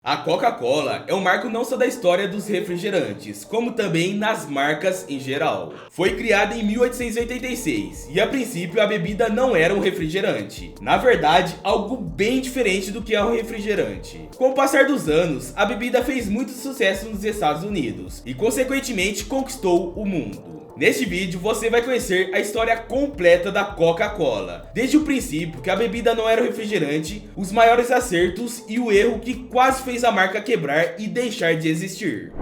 A Coca-Cola é um marco não só da história dos refrigerantes, como também nas marcas em geral. Foi criada em 1886 e a princípio a bebida não era um refrigerante. Na verdade, algo bem diferente do que é um refrigerante. Com o passar dos anos, a bebida fez muito sucesso nos Estados Unidos e consequentemente conquistou o mundo. Neste vídeo você vai conhecer a história completa da Coca-Cola, desde o princípio que a bebida não era um refrigerante, os maiores acertos e o erro que quase fez a marca quebrar e deixar de existir.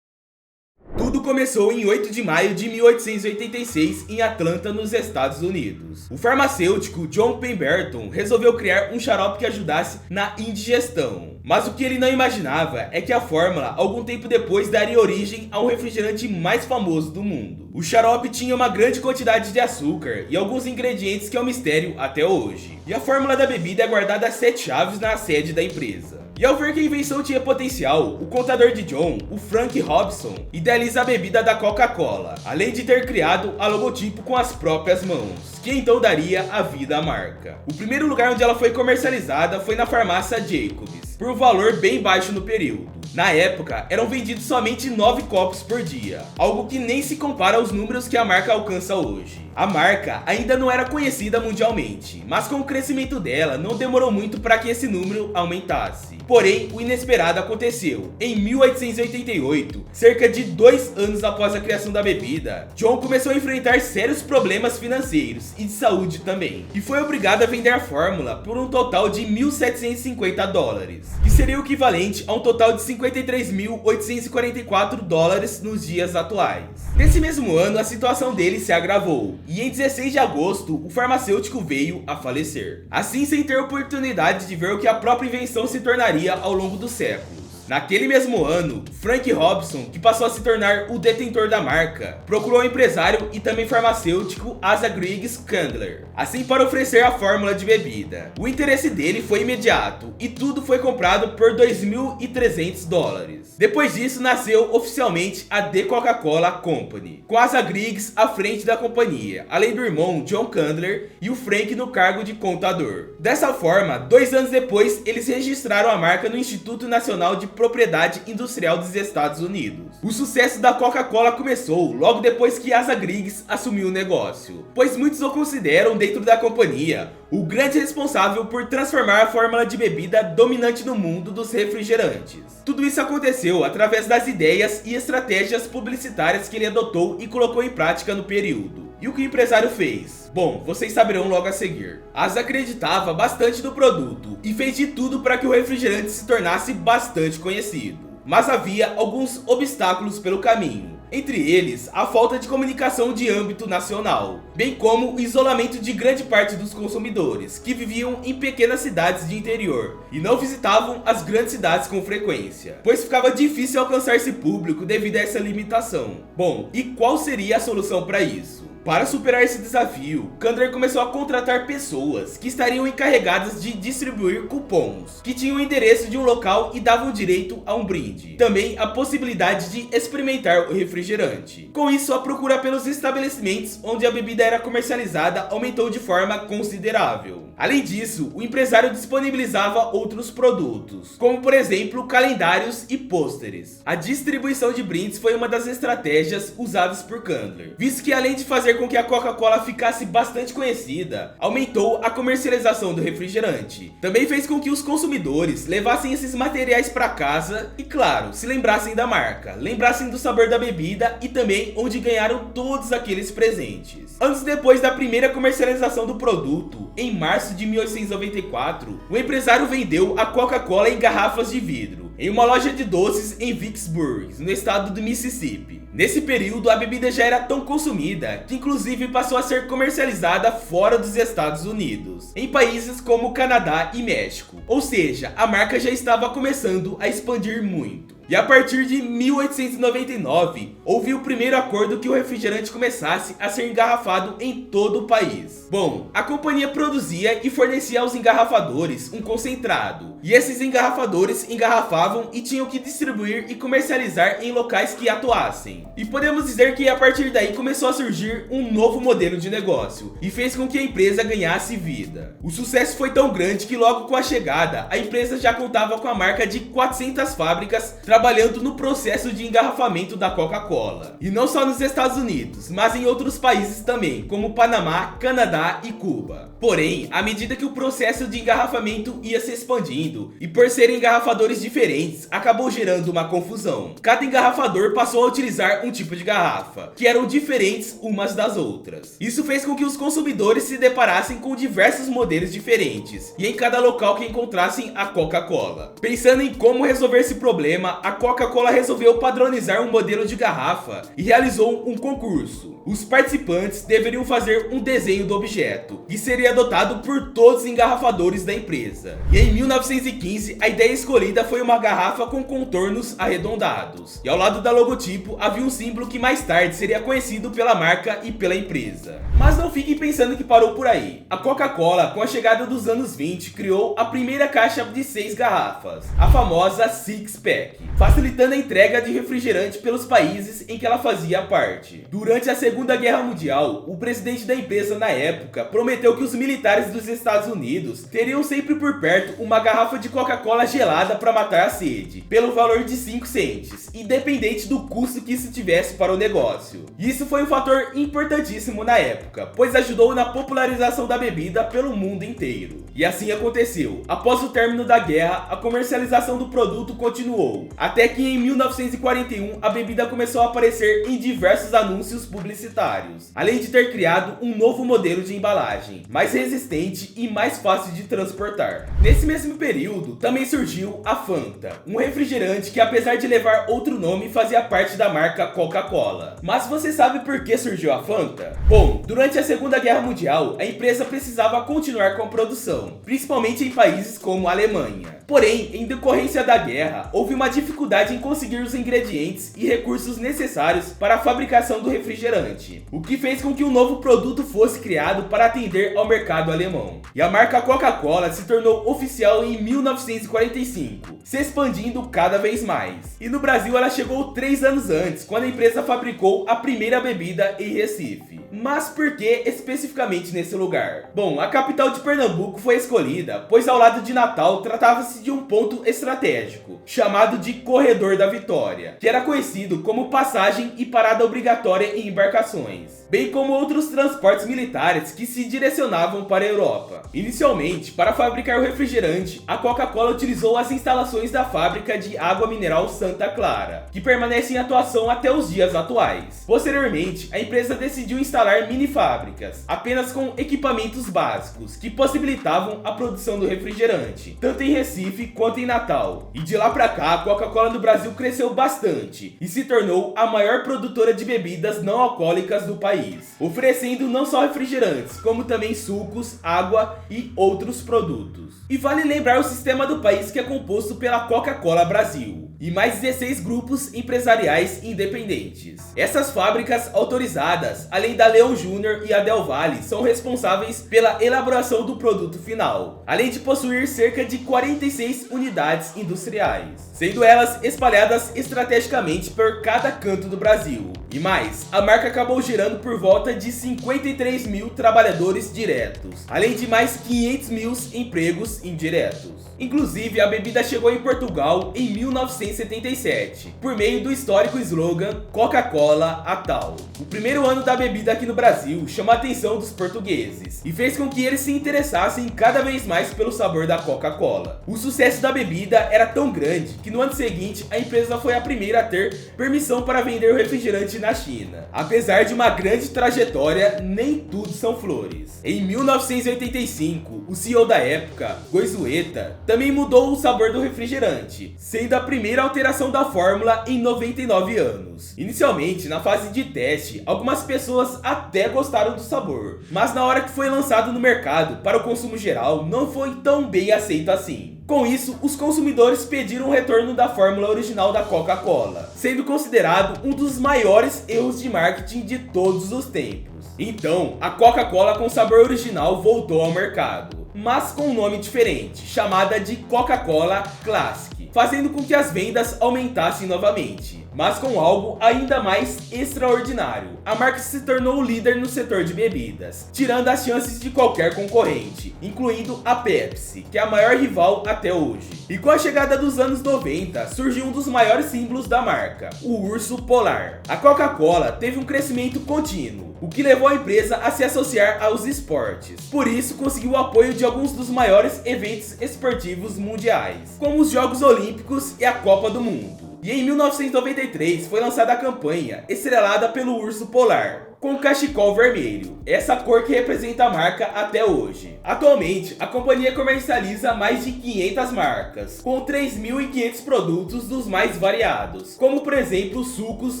Tudo começou em 8 de maio de 1886 em Atlanta, nos Estados Unidos. O farmacêutico John Pemberton resolveu criar um xarope que ajudasse na indigestão. Mas o que ele não imaginava é que a fórmula, algum tempo depois, daria origem ao refrigerante mais famoso do mundo. O xarope tinha uma grande quantidade de açúcar e alguns ingredientes que é um mistério até hoje. E a fórmula da bebida é guardada a 7 chaves na sede da empresa. E ao ver que a invenção tinha potencial, o contador de John, o Frank Robinson, idealiza a bebida da Coca-Cola, além de ter criado a logotipo com as próprias mãos, que então daria a vida à marca. O primeiro lugar onde ela foi comercializada foi na farmácia Jacobs, por um valor bem baixo no período. Na época, eram vendidos somente 9 copos por dia, algo que nem se compara aos números que a marca alcança hoje. A marca ainda não era conhecida mundialmente, mas com o crescimento dela, não demorou muito para que esse número aumentasse. Porém, o inesperado aconteceu. Em 1888, cerca de 2 anos após a criação da bebida, John começou a enfrentar sérios problemas financeiros e de saúde também, e foi obrigado a vender a fórmula por um total de 1.750 dólares, que seria o equivalente a um total de 53.844 dólares nos dias atuais. Nesse mesmo ano, a situação dele se agravou, e em 16 de agosto, o farmacêutico veio a falecer. Assim, sem ter oportunidade de ver o que a própria invenção se tornaria ao longo dos séculos. Naquele mesmo ano, Frank Robinson, que passou a se tornar o detentor da marca, procurou o empresário e também farmacêutico Asa Griggs Candler, assim para oferecer a fórmula de bebida. O interesse dele foi imediato e tudo foi comprado por 2.300 dólares. Depois disso, nasceu oficialmente a The Coca-Cola Company, com Asa Griggs à frente da companhia, além do irmão John Candler e o Frank no cargo de contador. Dessa forma, 2 anos depois, eles registraram a marca no Instituto Nacional de Propriedade Industrial dos Estados Unidos. O sucesso da Coca-Cola começou logo depois que Asa Griggs assumiu o negócio, pois muitos o consideram dentro da companhia o grande responsável por transformar a fórmula de bebida dominante no mundo dos refrigerantes. Tudo isso aconteceu através das ideias e estratégias publicitárias que ele adotou e colocou em prática no período. E o que o empresário fez? Bom, vocês saberão logo a seguir. Asa acreditava bastante no produto e fez de tudo para que o refrigerante se tornasse bastante conhecido. Mas havia alguns obstáculos pelo caminho. Entre eles, a falta de comunicação de âmbito nacional, bem como o isolamento de grande parte dos consumidores, que viviam em pequenas cidades de interior e não visitavam as grandes cidades com frequência, pois ficava difícil alcançar esse público devido a essa limitação. Bom, e qual seria a solução para isso? Para superar esse desafio, Candler começou a contratar pessoas que estariam encarregadas de distribuir cupons, que tinham o endereço de um local e davam direito a um brinde. Também a possibilidade de experimentar o refrigerante. Com isso, a procura pelos estabelecimentos onde a bebida era comercializada aumentou de forma considerável. Além disso, o empresário disponibilizava outros produtos, como por exemplo calendários e pôsteres. A distribuição de brindes foi uma das estratégias usadas por Candler, visto que além de fazer com que a Coca-Cola ficasse bastante conhecida, aumentou a comercialização do refrigerante. Também fez com que os consumidores levassem esses materiais para casa e, claro, se lembrassem da marca, lembrassem do sabor da bebida e também onde ganharam todos aqueles presentes. Anos depois da primeira comercialização do produto, em março de 1894, o empresário vendeu a Coca-Cola em garrafas de vidro, em uma loja de doces em Vicksburg, no estado do Mississippi. Nesse período, a bebida já era tão consumida que inclusive passou a ser comercializada fora dos Estados Unidos, em países como Canadá e México. Ou seja, a marca já estava começando a expandir muito. E a partir de 1899, houve o primeiro acordo que o refrigerante começasse a ser engarrafado em todo o país. Bom, a companhia produzia e fornecia aos engarrafadores um concentrado, e esses engarrafadores engarrafavam e tinham que distribuir e comercializar em locais que atuassem. E podemos dizer que a partir daí começou a surgir um novo modelo de negócio, e fez com que a empresa ganhasse vida. O sucesso foi tão grande que logo com a chegada, a empresa já contava com a marca de 400 fábricas trabalhando no processo de engarrafamento da Coca-Cola. E não só nos Estados Unidos, mas em outros países também, como Panamá, Canadá e Cuba. Porém, à medida que o processo de engarrafamento ia se expandindo, e por serem engarrafadores diferentes, acabou gerando uma confusão. Cada engarrafador passou a utilizar um tipo de garrafa, que eram diferentes umas das outras. Isso fez com que os consumidores se deparassem com diversos modelos diferentes, e em cada local que encontrassem a Coca-Cola. Pensando em como resolver esse problema, a Coca-Cola resolveu padronizar um modelo de garrafa e realizou um concurso. Os participantes deveriam fazer um desenho do objeto, que seria adotado por todos os engarrafadores da empresa. E em 1915, a ideia escolhida foi uma garrafa com contornos arredondados. E ao lado da logotipo havia um símbolo que mais tarde seria conhecido pela marca e pela empresa. Mas não fiquem pensando que parou por aí. A Coca-Cola, com a chegada dos anos 20, criou a primeira caixa de 6 garrafas, a famosa Six Pack, facilitando a entrega de refrigerante pelos países em que ela fazia parte. Durante a Segunda Guerra Mundial, o presidente da empresa na época prometeu que os militares dos Estados Unidos teriam sempre por perto uma garrafa de Coca-Cola gelada para matar a sede, pelo valor de 5 centes, independente do custo que isso tivesse para o negócio. Isso foi um fator importantíssimo na época, pois ajudou na popularização da bebida pelo mundo inteiro. E assim aconteceu. Após o término da guerra, a comercialização do produto continuou, até que em 1941 a bebida começou a aparecer em diversos anúncios publicitários, além de ter criado um novo modelo de embalagem, mais resistente e mais fácil de transportar. Nesse mesmo período, também surgiu a Fanta, um refrigerante que, apesar de levar outro nome, fazia parte da marca Coca-Cola. Mas você sabe por que surgiu a Fanta? Bom, durante a Segunda Guerra Mundial, a empresa precisava continuar com a produção, principalmente em países como a Alemanha. Porém, em decorrência da guerra, houve uma dificuldade em conseguir os ingredientes e recursos necessários para a fabricação do refrigerante, o que fez com que um novo produto fosse criado para atender ao mercado alemão. E a marca Coca-Cola se tornou oficial em 1945, se expandindo cada vez mais. E no Brasil ela chegou 3 anos antes, quando a empresa fabricou a primeira bebida em Recife. Mas por que especificamente nesse lugar? Bom, a capital de Pernambuco foi escolhida, pois ao lado de Natal tratava-se de um ponto estratégico, chamado de Corredor da Vitória, que era conhecido como passagem e parada obrigatória em embarcações, bem como outros transportes militares que se direcionavam para a Europa. Inicialmente, para fabricar o refrigerante, a Coca-Cola utilizou as instalações da fábrica de água mineral Santa Clara, que permanece em atuação até os dias atuais. Posteriormente, a empresa decidiu instalar mini fábricas, apenas com equipamentos básicos, que possibilitavam a produção do refrigerante, tanto em Recife quanto em Natal. E de lá pra cá, a Coca-Cola no Brasil cresceu bastante e se tornou a maior produtora de bebidas não alcoólicas do país, oferecendo não só refrigerantes, como também sucos, água e outros produtos. E vale lembrar o sistema do país, que é composto pela Coca-Cola Brasil e mais 16 grupos empresariais independentes. Essas fábricas autorizadas, além da Leão Júnior e a Del Valle, são responsáveis pela elaboração do produto final, além de possuir cerca de 46 unidades industriais, sendo elas espalhadas estrategicamente por cada canto do Brasil. E mais, a marca acabou gerando por volta de 53 mil trabalhadores diretos, além de mais 500 mil empregos indiretos. Inclusive, a bebida chegou em Portugal em 1977, por meio do histórico slogan Coca-Cola a tal. O primeiro ano da bebida aqui no Brasil chamou a atenção dos portugueses e fez com que eles se interessassem cada vez mais pelo sabor da Coca-Cola. O sucesso da bebida era tão grande que no ano seguinte a empresa foi a primeira a ter permissão para vender o refrigerante na China. Apesar de uma grande trajetória, nem tudo são flores. Em 1985, o CEO da época, Goizueta, também mudou o sabor do refrigerante, sendo a primeira primeira alteração da fórmula em 99 anos. Inicialmente, na fase de teste, algumas pessoas até gostaram do sabor, mas na hora que foi lançado no mercado para o consumo geral, não foi tão bem aceito assim. Com isso, os consumidores pediram o retorno da fórmula original da Coca-Cola, sendo considerado um dos maiores erros de marketing de todos os tempos. Então, a Coca-Cola com sabor original voltou ao mercado, mas com um nome diferente, chamada de Coca-Cola Classic, fazendo com que as vendas aumentassem novamente, mas com algo ainda mais extraordinário. A marca se tornou o líder no setor de bebidas, tirando as chances de qualquer concorrente, incluindo a Pepsi, que é a maior rival até hoje. E com a chegada dos anos 90, surgiu um dos maiores símbolos da marca, o urso polar. A Coca-Cola teve um crescimento contínuo, o que levou a empresa a se associar aos esportes. Por isso, conseguiu o apoio de alguns dos maiores eventos esportivos mundiais, como os Jogos Olímpicos e a Copa do Mundo. E em 1993 foi lançada a campanha, estrelada pelo urso polar, com o cachecol vermelho, essa cor que representa a marca até hoje. Atualmente, a companhia comercializa mais de 500 marcas, com 3.500 produtos dos mais variados, como por exemplo sucos,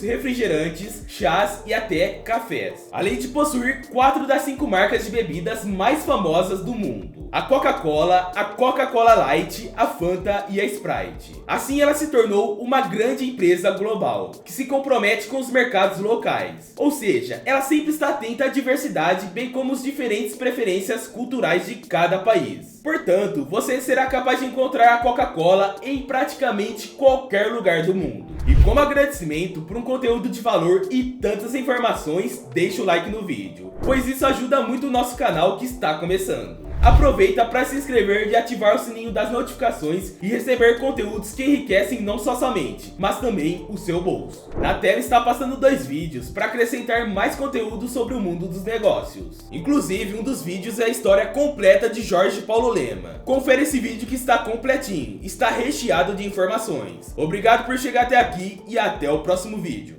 refrigerantes, chás e até cafés. Além de possuir 4 das 5 marcas de bebidas mais famosas do mundo: a Coca-Cola, a Coca-Cola Light, a Fanta e a Sprite. Assim ela se tornou uma grande empresa global, que se compromete com os mercados locais, ou seja, ela sempre está atenta à diversidade, bem como as diferentes preferências culturais de cada país. Portanto, você será capaz de encontrar a Coca-Cola em praticamente qualquer lugar do mundo. E como agradecimento por um conteúdo de valor e tantas informações, deixa o like no vídeo, pois isso ajuda muito o nosso canal que está começando. Aproveita para se inscrever e ativar o sininho das notificações e receber conteúdos que enriquecem não só sua mente, mas também o seu bolso. Na tela está passando 2 vídeos para acrescentar mais conteúdo sobre o mundo dos negócios. Inclusive, um dos vídeos é a história completa de Jorge Paulo Lema. Confere esse vídeo que está completinho, está recheado de informações. Obrigado por chegar até aqui e até o próximo vídeo.